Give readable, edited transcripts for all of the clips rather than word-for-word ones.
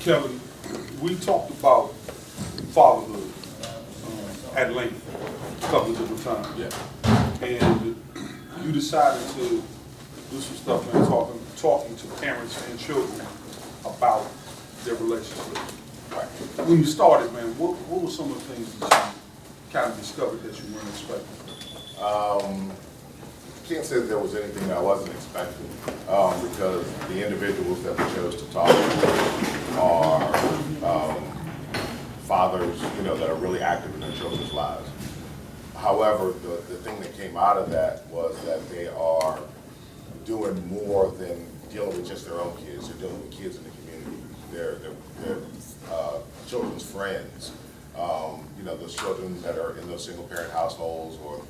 Kelly, we talked about fatherhood at length a couple of different times. Yeah. And you decided to do some stuff, man, talking to parents and children about their relationships. Right. When you started, man, what were some of the things that you kind of discovered that you weren't expecting? Can't say that there was anything that I wasn't expecting, because the individuals that we chose to talk to are fathers, that are really active in their children's lives. However, the thing that came out of that was that they are doing more than dealing with just their own kids. They're dealing with kids in the community. They're children's friends. Those children that are in those single-parent households, or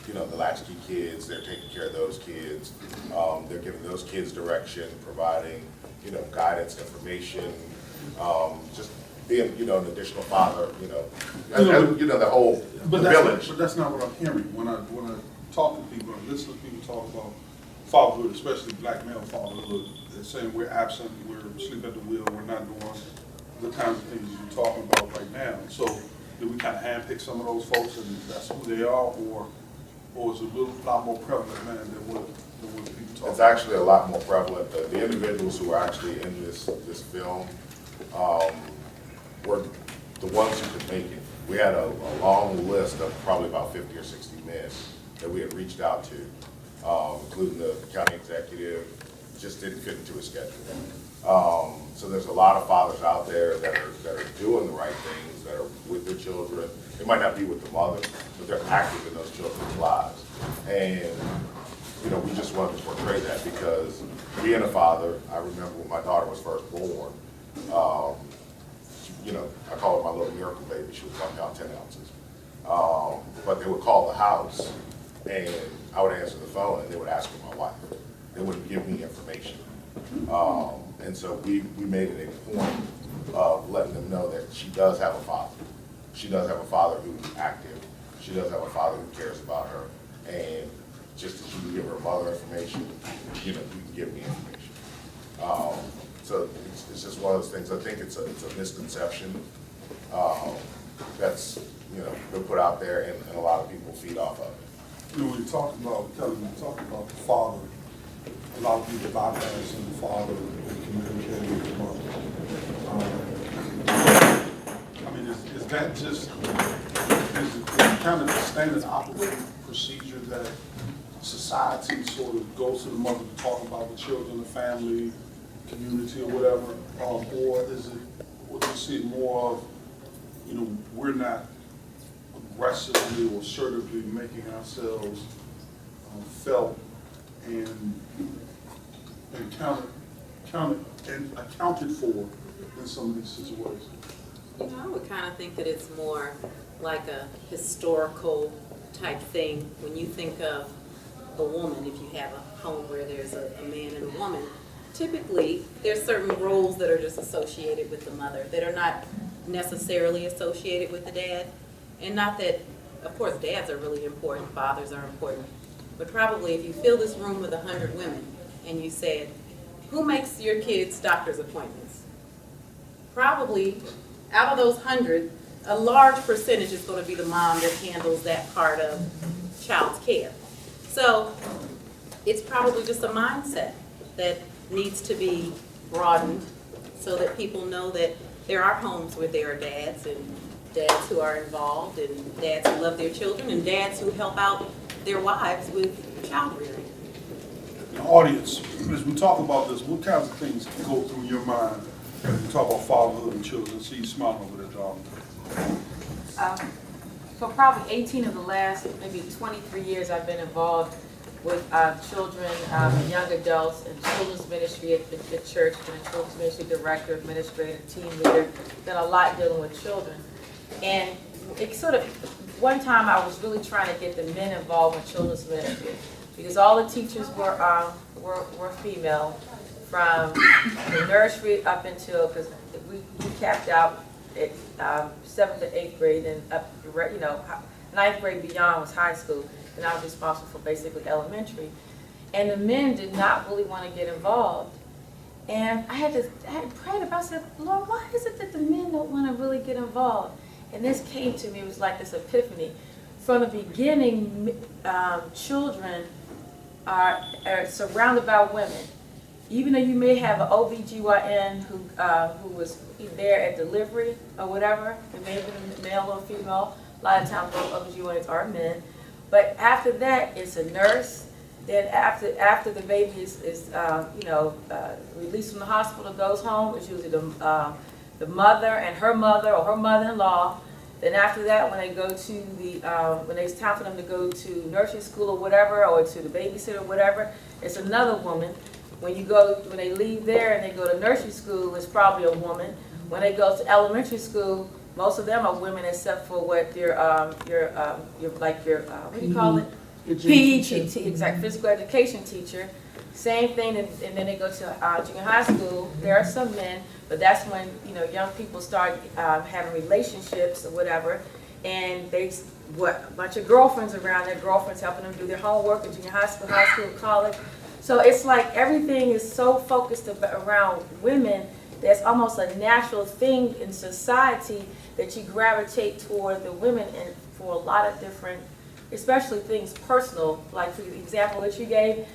the latchkey kids, they're taking care of those kids. They're giving those kids direction, providing, guidance, information, just being, an additional father, the whole village. But that's not what I'm hearing. When I talk to people, I listen to people talk about fatherhood, especially black male fatherhood. They're saying we're absent, we're asleep at the wheel, we're not doing the kinds of things you're talking about right now. So did we kind of handpick some of those folks and that's who they are, or is it a lot more prevalent, man, than what people talk about? It's actually a lot more prevalent. The individuals who are actually in this film were the ones who could make it. We had a long list of probably about 50 or 60 men that we had reached out to, including the county executive. Just didn't fit into his schedule. So there's a lot of fathers out there that are doing the right things, that are with their children. They might not be with the mother, but they're active in those children's lives. And we just wanted to portray that, because being a father, I remember when my daughter was first born, I call her my little miracle baby. She was 1 pound 10 ounces. But they would call the house, and I would answer the phone, and they would ask for my wife. They wouldn't give me information. And so we made it a point of letting them know that she does have a father. She does have a father who's active. She does have a father who cares about her. And just as you can give her mother information, you can give me information. So it's just one of those things. I think it's a misconception that's been put out there, and a lot of people feed off of it. When you talk about, Kelly, when you talk about the father, a lot of people bypass the father and communicating with the mother. Is that just kind of the standard operating procedure that society sort of goes to the mother to talk about the children, the family, community, or whatever, or is it, or do you see it more of, we're not aggressively or assertively making ourselves felt and accounted for in some of these situations? I would kind of think that it's more like a historical type thing. When you think of a woman, if you have a home where there's a man and a woman, typically there's certain roles that are just associated with the mother that are not necessarily associated with the dad. And not that, of course, dads are really important, fathers are important, but probably if you fill this room with 100 women and you said, who makes your kids' doctor's appointments? Probably out of those 100, a large percentage is going to be the mom that handles that part of child's care. So it's probably just a mindset that needs to be broadened so that people know that there are homes where there are dads, and dads who are involved, and dads who love their children, and dads who help out their wives with child rearing. The audience, as we talk about this, what kinds of things go through your mind as we talk about fatherhood and children? I see you smiling over there, John. For probably 18 of the last maybe 23 years, I've been involved with children, young adults, and children's ministry at the church. Been a children's ministry director, administrator, team leader. Done a lot dealing with children. And it sort of, one time I was really trying to get the men involved in children's ministry, because all the teachers were female, from the nursery up until, because we capped out at 7th to 8th grade, and up, 9th grade beyond was high school, and I was responsible for basically elementary. And the men did not really want to get involved. And I had prayed about it. I said, Lord, why is it that the men don't want to really get involved? And this came to me, it was like this epiphany. From the beginning, children are surrounded by women. Even though you may have an OBGYN who was there at delivery or whatever, it may have been a male or female, a lot of times OBGYNs are men. But after that, it's a nurse. Then after the baby is released from the hospital, goes home, it's usually the mother and her mother or her mother-in-law. Then after that, when they go to when it's time for them to go to nursery school or whatever, or to the babysitter or whatever, it's another woman. When they leave there and they go to nursery school, it's probably a woman. When they go to elementary school, most of them are women except for what your what do you call it? PE teacher, exact physical education teacher. Same thing, and then they go to junior high school. There are some men, but that's when young people start having relationships or whatever, and a bunch of girlfriends around. Their girlfriends helping them do their homework in junior high school, college. So it's like everything is so focused around women. There's almost a natural thing in society that you gravitate toward the women, and for a lot of different, especially things personal, like for the example that you gave,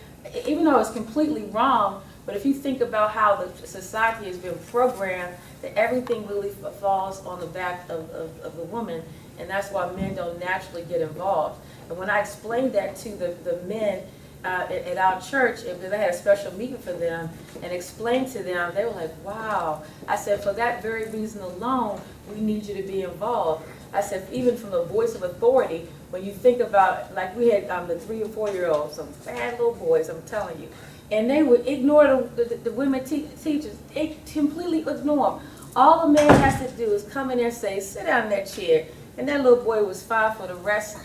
even though it's completely wrong, but if you think about how the society has been programmed, that everything really falls on the back of the woman, and that's why men don't naturally get involved. And when I explained that to the men at our church, because I had a special meeting for them and explained to them, they were like, wow. I said, for that very reason alone, we need you to be involved. I said, even from the voice of authority, when you think about, like we had the 3 or 4-year-olds, some bad little boys, I'm telling you, and they would ignore the women teachers. They completely ignore them. All the man has to do is come in there and say, sit down in that chair. And that little boy was 5 for the rest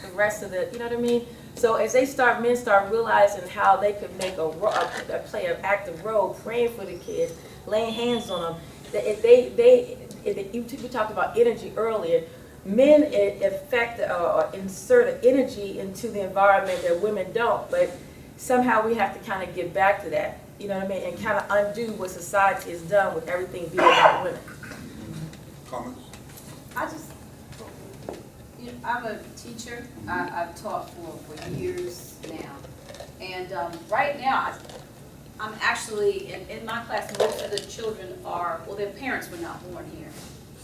of the, you know what I mean? So as men start realizing how they could make play an active role, praying for the kids, laying hands on them. You talked about energy earlier. Men affect or insert an energy into the environment that women don't, but somehow we have to kind of get back to that, you know what I mean, and kind of undo what society has done with everything being about women. Comments? I'm a teacher. I've taught for years now. And right now, I'm actually, in my class, most of the children their parents were not born here.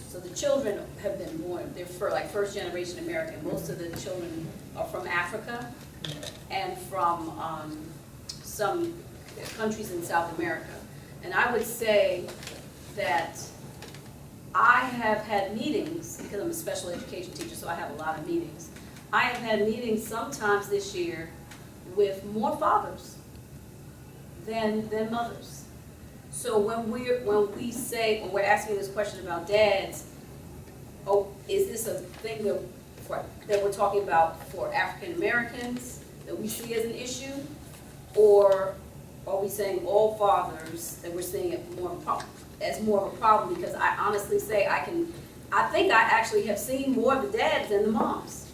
So the children have been born, they're first generation American. Most of the children are from Africa and from some countries in South America. And I would say that I have had meetings, because I'm a special education teacher, so I have a lot of meetings. I have had meetings sometimes this year with more fathers than mothers. So when we're asking this question about dads, is this a thing that we're talking about for African Americans that we see as an issue, or are we saying all fathers that we're seeing it as more of a problem? Because I honestly say I think I actually have seen more of the dads than the moms.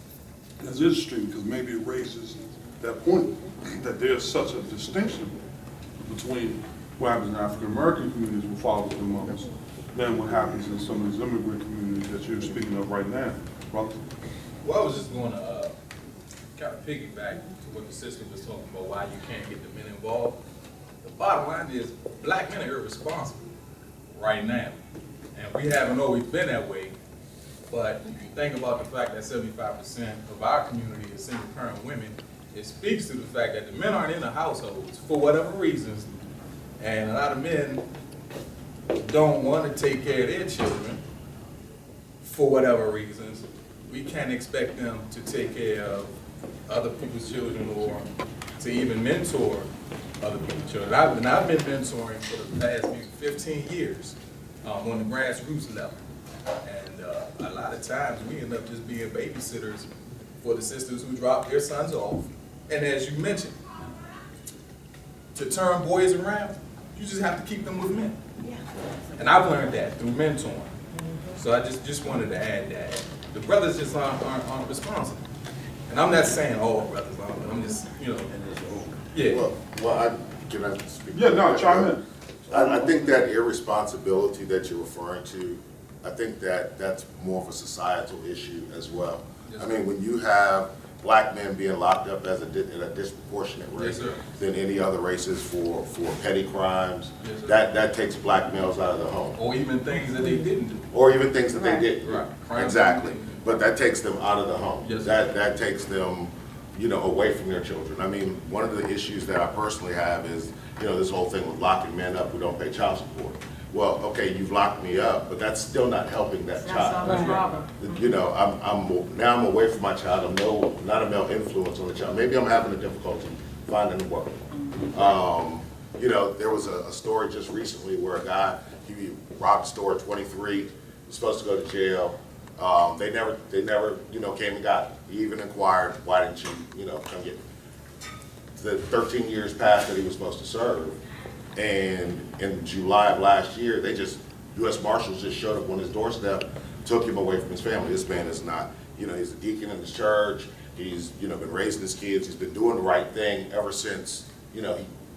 That's interesting, because maybe it raises that point that there's such a distinction between what happens in African American communities with fathers and mothers than what happens in some of these immigrant communities that you're speaking of right now. Roland? Well, I was just going to kind of piggyback to what the sister was talking about, why you can't get the men involved. The bottom line is black men are irresponsible right now. And we haven't always been that way. But if you think about the fact that 75% of our community is single parent women, it speaks to the fact that the men aren't in the households for whatever reasons. And a lot of men don't want to take care of their children for whatever reasons. We can't expect them to take care of other people's children or to even mentor other people's children. I've been mentoring for the past maybe 15 years on the grassroots level. And a lot of times we end up just being babysitters for the sisters who drop their sons off. And as you mentioned, to turn boys around, you just have to keep them with men. Yeah. And I've learned that through mentoring. So I just wanted to add that. The brothers just aren't responsible. And I'm not saying all brothers aren't, but I'm just, yeah. Well, can I speak? Yeah, no, chime in. I think that irresponsibility that you're referring to, I think that that's more of a societal issue as well. I mean, when you have black men being locked up at a disproportionate rate Yes, sir. than any other races for petty crimes, Yes, sir. that takes black males out of the home. Or even things that they didn't do. Or even things that Right. they didn't do. Right. Exactly. But that takes them out of the home. Yes, sir. That takes them, away from their children. I mean, one of the issues that I personally have is, this whole thing with locking men up who don't pay child support. Well, okay, you've locked me up, but that's still not helping that That's not child. solving the problem. I'm away from my child. I'm not a male influence on the child. Maybe I'm having a difficulty finding work. There was a story just recently where a guy, he robbed a store at 23, was supposed to go to jail. They never, came and got him. He even inquired, why didn't you, come get me? The 13 years passed that he was supposed to serve. And in July of last year, U.S. Marshals just showed up on his doorstep, took him away from his family. This man is not, he's a deacon in his church. He's, been raising his kids. He's been doing the right thing ever since, he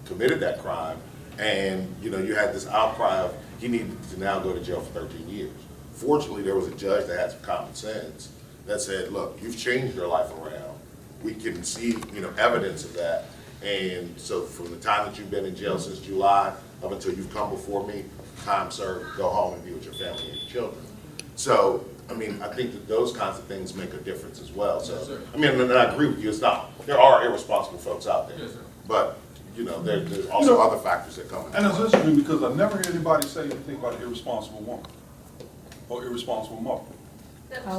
committed that crime. And, you had this outcry of he needed to now go to jail for 13 years. Fortunately, there was a judge that had some common sense that said, look, you've changed your life around. We can see, evidence of that. And so from the time that you've been in jail since July up until you've come before me, time served, go home and be with your family and your children. So, I think that those kinds of things make a difference as well. So, Yes, sir. And I agree with you, there are irresponsible folks out there. Yes, sir. But, there's also other factors that come into And it's play. interesting because I never hear anybody say anything about an irresponsible woman or irresponsible mother.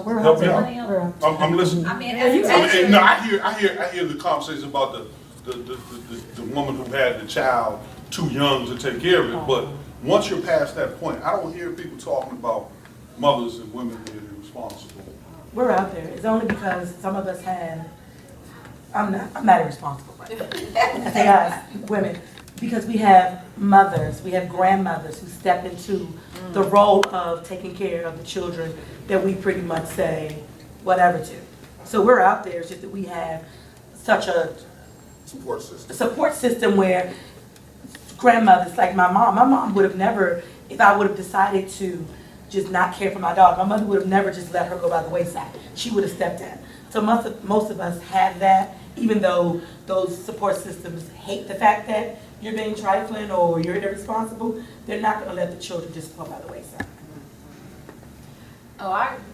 We're Help out me there. out. We're out. I'm listening. I mean, Yeah, you as a No, I hear the conversation about the woman who had the child too young to take care of it. But once you're past that point, I don't hear people talking about mothers and women being irresponsible. We're out there. It's only because some of us have, I'm not irresponsible. I say us, women, because we have mothers, we have grandmothers who step into the role of taking care of the children that we pretty much say whatever to. So we're out there, it's just that we have such a Support system. where grandmothers, like my mom would have never, if I would have decided to just not care for my daughter, my mother would have never just let her go by the wayside. She would have stepped in. So most of us have that, even though those support systems hate the fact that you're being trifling or you're irresponsible, they're not gonna let the children just go by the wayside.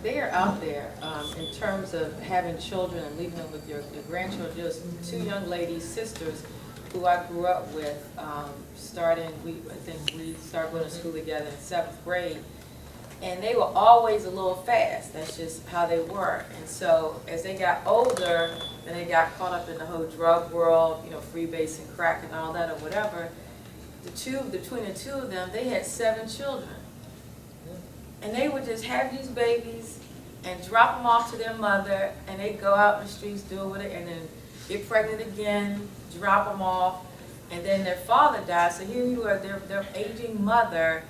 They are out there in terms of having children and leaving them with your grandchildren. There's two young ladies, sisters, who I grew up with, I think we started going to school together in 7th grade. And they were always a little fast. That's just how they were. And so as they got older, and they got caught up in the whole drug world, freebase and crack and all that or whatever, between the two of them, they had 7 children. And they would just have these babies and drop them off to their mother, and they'd go out in the streets, do with it, and then get pregnant again, drop them off, and then their father died. So here you are, their aging mother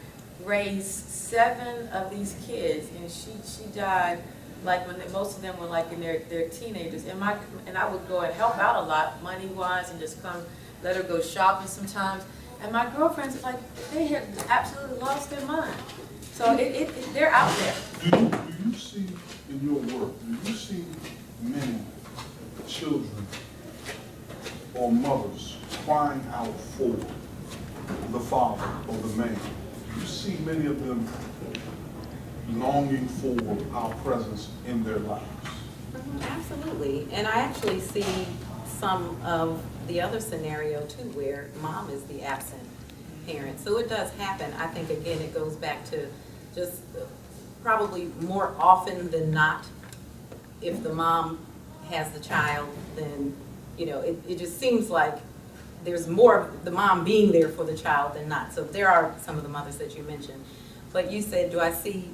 raised 7 of these kids, and she died like when most of them were like in their teenagers. And I would go and help out a lot, money wise, and just come let her go shopping sometimes. And my girlfriends, like, they had absolutely lost their mind. So they're out there. Do you see in your work, do you see many children or mothers crying out for the father or the man? Do you see many of them longing for our presence in their lives? Absolutely. And I actually see some of the other scenario too, where mom is the absent parent. So it does happen. I think, again, it goes back to just probably more often than not, if the mom has the child, then, it just seems like there's more of the mom being there for the child than not. So there are some of the mothers that you mentioned. But you said, do I see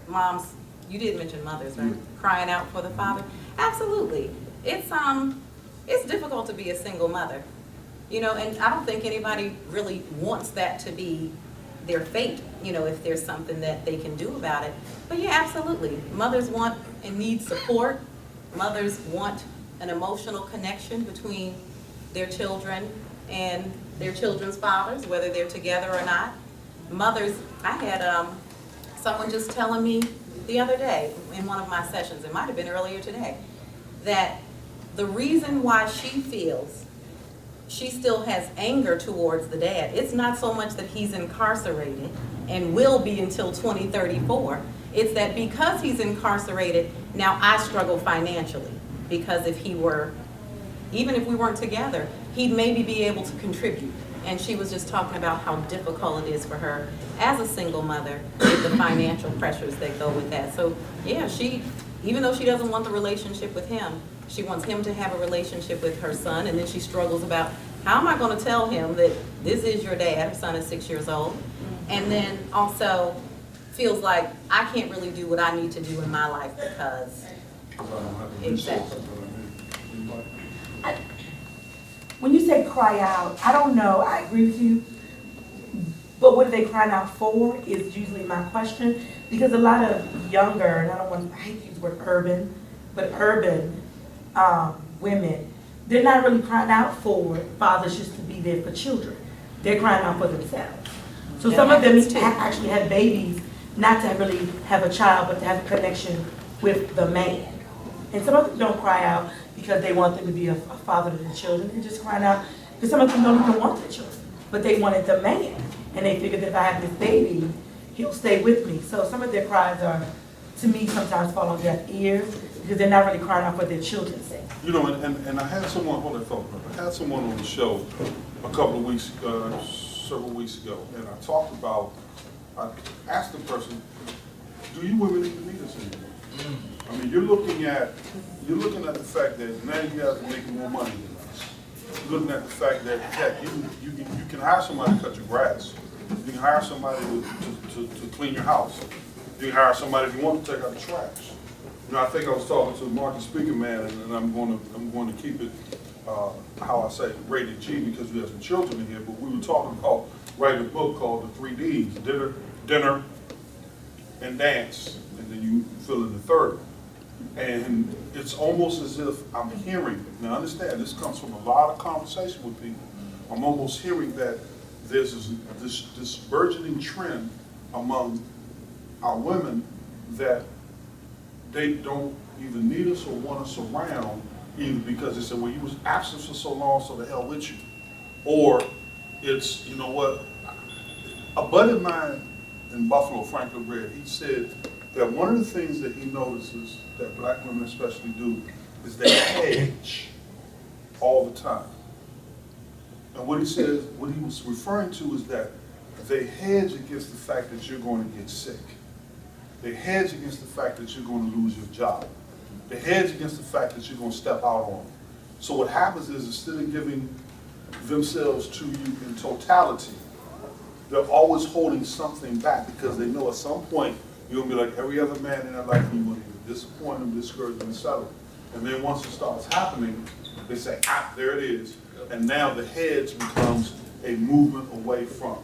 moms, you did mention mothers, right? Crying out for the father? Absolutely. It's difficult to be a single mother, and I don't think anybody really wants that to be their fate, if there's something that they can do about it. But yeah, absolutely. Mothers want and need support. Mothers want an emotional connection between their children, and their children's fathers, whether they're together or not. Mothers, I had someone just telling me the other day in one of my sessions, it might have been earlier today, that the reason why she feels she still has anger towards the dad, it's not so much that he's incarcerated and will be until 2034. It's that because he's incarcerated, now I struggle financially. Because if he were, even if we weren't together, he'd maybe be able to contribute. And she was just talking about how difficult it is for her as a single mother with the financial pressures that go with that. So yeah, even though she doesn't want the relationship with him, she wants him to have a relationship with her son, and then she struggles about, how am I gonna tell him that this is your dad? Her son is 6 years old. And then also feels like I can't really do what I need to do in my life because, exactly. When you say cry out, I don't know, I agree with you. But what are they crying out for is usually my question. Because a lot of younger, and I hate to use the word urban, but urban women, they're not really crying out for fathers just to be there for children. They're crying out for themselves. So some of them actually have babies, not to really have a child, but to have a connection with the man. And some of them don't cry out because they want them to be a father to the children. They're just crying out because some of them don't even want the children, but they wanted the man. And they figured that if I have this baby, he'll stay with me. So some of their cries are, to me, sometimes fall on deaf ears because they're not really crying out for their children's sake. You know, and I had someone, hold that thought, I had someone on the show a couple of weeks, several weeks ago, and I talked about, I asked the person, do you women even need us anymore? I mean, you're looking at the fact that now you guys are making more money than us. You're looking at the fact that, heck, you can hire somebody to cut your grass. You can hire somebody to clean your house. You can hire somebody if you want to take out the trash. You know, I think I was talking to Marcus Speaker Man, and I'm going to keep it how I say rated G because we have some children in here. But we were talking about writing a book called The 3 Ds: dinner, and dance, and then you fill in the third. And it's almost as if I'm hearing. Now, understand this comes from a lot of conversation with people. I'm almost hearing that there's this burgeoning trend among our women that they don't even need us or want us around, either because they said, well, you was absent for so long, so the hell with you. Or it's, you know what, a buddy of mine in Buffalo, Franklin Red, he said that one of the things that he notices that black women especially do is they hedge all the time. And what he says, what he was referring to is that they hedge against the fact that you're going to get sick. They hedge against the fact that you're going to lose your job. They hedge against the fact that you're going to step out on them. So what happens is instead of giving themselves to you in totality, they're always holding something back because they know at some point you're going to be like every other man in their life, and you're going to disappoint them, discourage them, and settle. And then once it starts happening, they say, there it is. And now the hedge becomes a movement away from.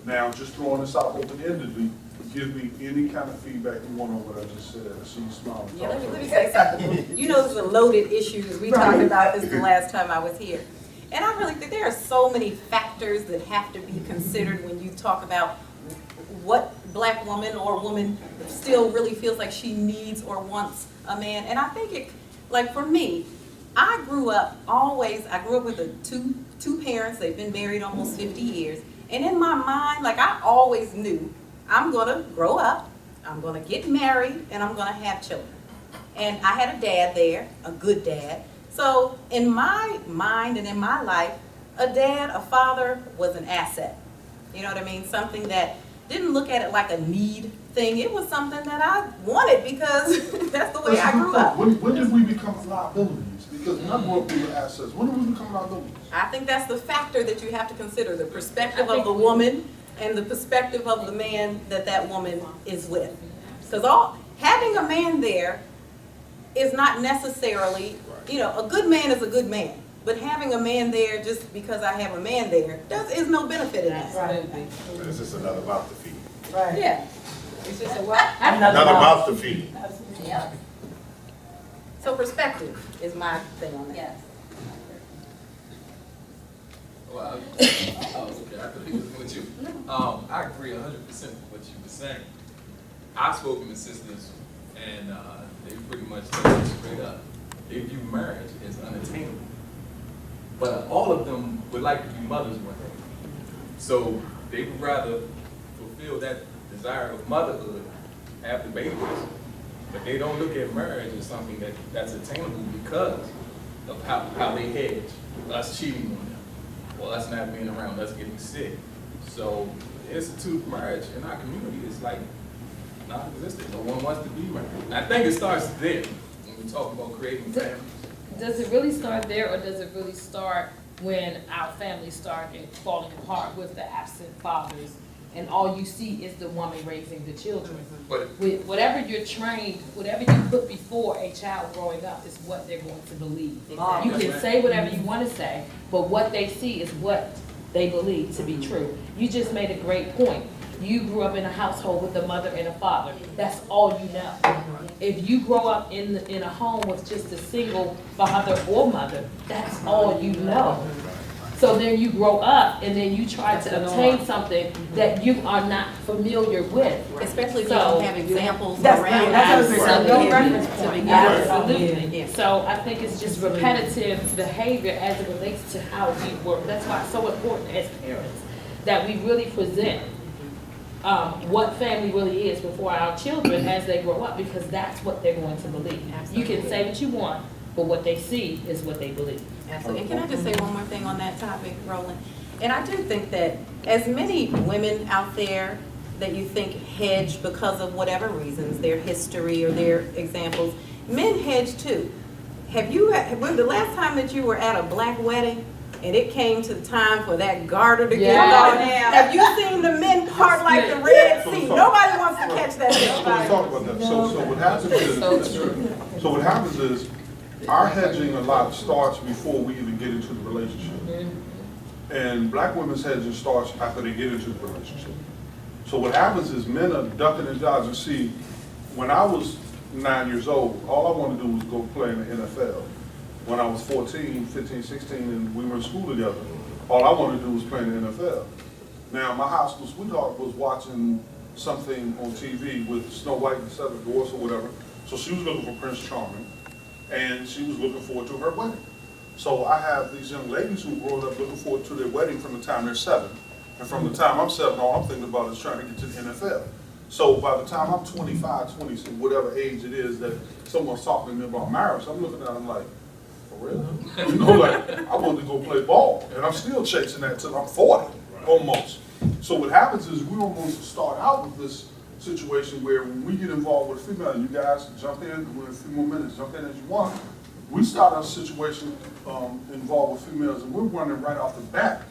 Now, just throwing this out open-endedly, give me any kind of feedback you want on what I just said. I see you smiling. Yeah, let me say something. You know, this is a loaded issue because we talked about this the last time I was here. And I really think there are so many factors that have to be considered when you talk about what black woman or woman still really feels like she needs or wants a man. And I think like for me, I grew up with two parents. They've been married almost 50 years. And in my mind, like I always knew I'm gonna grow up, I'm gonna get married, and I'm gonna have children. And I had a dad there, a good dad. So in my mind and in my life, a father was an asset. You know what I mean? Something that didn't look at it like a need thing. It was something that I wanted because that's the way I grew up. When did we become liabilities? Because none of we were assets. When did we become liabilities? I think that's the factor that you have to consider, the perspective of the woman and the perspective of the man that woman is with. Because having a man there is not necessarily, you know, a good man is a good man. But having a man there just because I have a man there is no benefit in that. Right. It's just another mouth to feed. Right. Yeah. It's just a what? Another mouth to feed. Yeah, So perspective is my thing on that. yes. Well, okay, I thought he was with you. I agree 100% with what you were saying. I've spoken to sisters, and they pretty much tell you straight up, they view marriage as unattainable. But all of them would like to be mothers one day. So they would rather fulfill that desire of motherhood, have the babies, but they don't look at marriage as something that's attainable because of how they hedge, us cheating on them, or us not being around, us getting sick. So the institute of marriage in our community is like non-existent. No one wants to be married. And I think it starts there when we talk about creating families. Does it really start there, or does it really start when our families start falling apart with the absent fathers, and all you see is the woman raising the children? But Whatever you're trained, whatever you put before a child growing up is what they're going to believe. Exactly. You can say whatever you want to say, but what they see is what they believe to be true. You just made a great point. You grew up in a household with a mother and a father. That's all you know. If you grow up in a home with just a single father or mother, that's all you know. So then you grow up and then you try to obtain something that you are not familiar with. Especially if you So- don't have examples That's around. right. That's what I was something No saying. reference to point. begin with. Absolutely. Yeah. So I think it's just repetitive behavior as it relates to how we work. That's why it's so important as parents that we really present what family really is before our children as they grow up, because that's what they're going to believe. You can say what you want, but what they see is what they believe. Absolutely. And can I just say one more thing on that topic, Roland? And I do think that as many women out there that you think hedge because of whatever reasons, their history or their examples, men hedge too. When the last time that you were at a black wedding and it came to the time for that garter to get Yeah. on, have you seen the men part like the Red Sea? Nobody wants to catch that. So let's talk about that. So what happens is, so what happens is, our hedging a lot starts before we even get into the relationship. And black women's hedging starts after they get into the relationship. So what happens is men are ducking and dodging. See, when I was 9 years old, all I wanted to do was go play in the NFL. When I was 14, 15, 16, and we were in school together, all I wanted to do was play in the NFL. Now, my high school sweetheart was watching something on TV with Snow White and the Seven Dwarfs or whatever. So she was looking for Prince Charming, and she was looking forward to her wedding. So I have these young ladies who grow up looking forward to their wedding from the time they're 7. And from the time I'm 7, all I'm thinking about is trying to get to the NFL. So by the time I'm 25, 26, whatever age it is that someone's talking to me about marriage, I'm looking at them like, for real? You know, like, I wanted to go play ball, and I'm still chasing that till I'm 40, almost. So what happens is we almost start out with this situation where when we get involved with a female, you guys jump in, with a few more minutes, jump in as you want. We start a situation involved with females, and we're wondering right off the bat,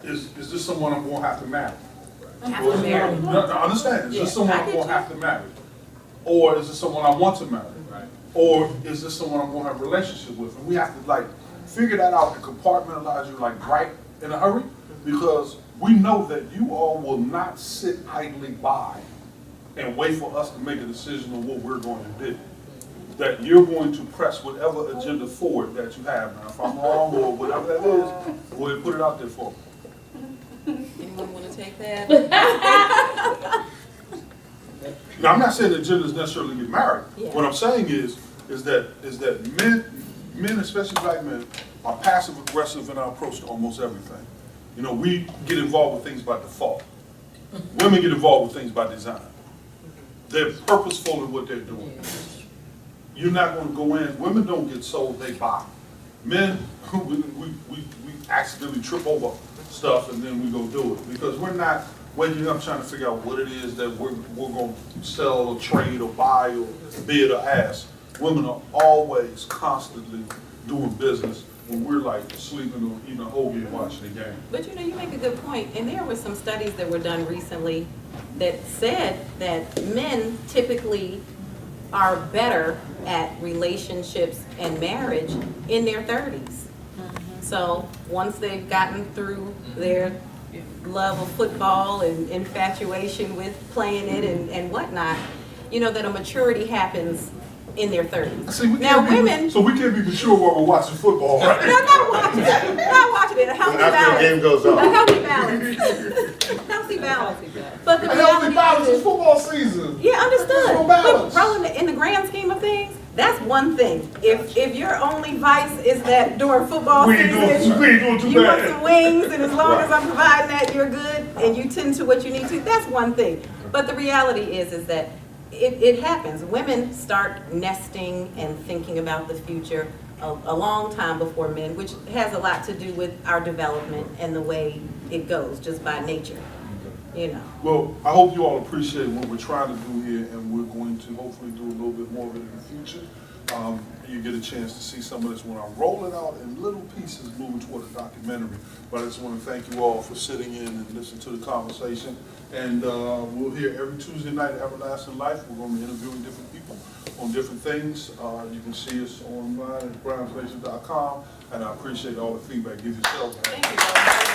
is this someone I'm gonna have to marry? Have to marry. No, I understand, is Yeah, this someone I I'm get gonna you. have to marry? Or is this someone I want to marry? Right. Or is this someone I'm gonna have a relationship with? And we have to like figure that out and compartmentalize you like right in a hurry, because we know that you all will not sit idly by and wait for us to make a decision on what we're going to do. That you're going to press whatever agenda forward that you have. Now, if I'm wrong or whatever that is, go ahead and put it out there for me. Anyone want to take that? Now, I'm not saying that genders necessarily get married. Yeah. What I'm saying is that men, especially black men, are passive aggressive in our approach to almost everything. You know, we get involved with things by default. Women get involved with things by design. They're purposeful in what they're doing. You're not going to go in. Women don't get sold; they buy. Men, we accidentally trip over stuff and then we go do it because we're not waking up trying to figure out what it is that we're going to sell or trade or buy or bid or ask. Women are always constantly doing business when we're like sleeping or eating a hoagie and watching the game. But you know, you make a good point, and there were some studies that were done recently that said that men typically are better at relationships and marriage in their 30s. So once they've gotten through their love of football and infatuation with playing it and whatnot, you know, that a maturity happens in their 30s. See, we Now, can't be- women, So we can't be mature while we're watching football, right? no, not watching it, not watching it, a healthy After the game balance. goes A on. healthy balance. Healthy balance. But the A healthy reality balance is is, football season. yeah, understood. There's no But balance. Roland, in the grand scheme of things, that's one thing. If your only vice is that during football We ain't season, doing too you want bad. some wings, and as long as I'm providing that, you're good, and you tend to what you need to, that's one thing. But the reality is that it happens. Women start nesting and thinking about the future a long time before men, which has a lot to do with our development and the way it goes, just by nature, you know. Well, I hope you all appreciate what we're trying to do here, and we're going to hopefully do a little bit more of it in the future. You get a chance to see some of this when I roll it out in little pieces moving toward a documentary. But I just want to thank you all for sitting in and listening to the conversation. And we'll hear every Tuesday night at Everlasting Life. We're going to be interviewing different people on different things. You can see us online at grimesnation.com. And I appreciate all the feedback. Give yourselves a hand. Thank you.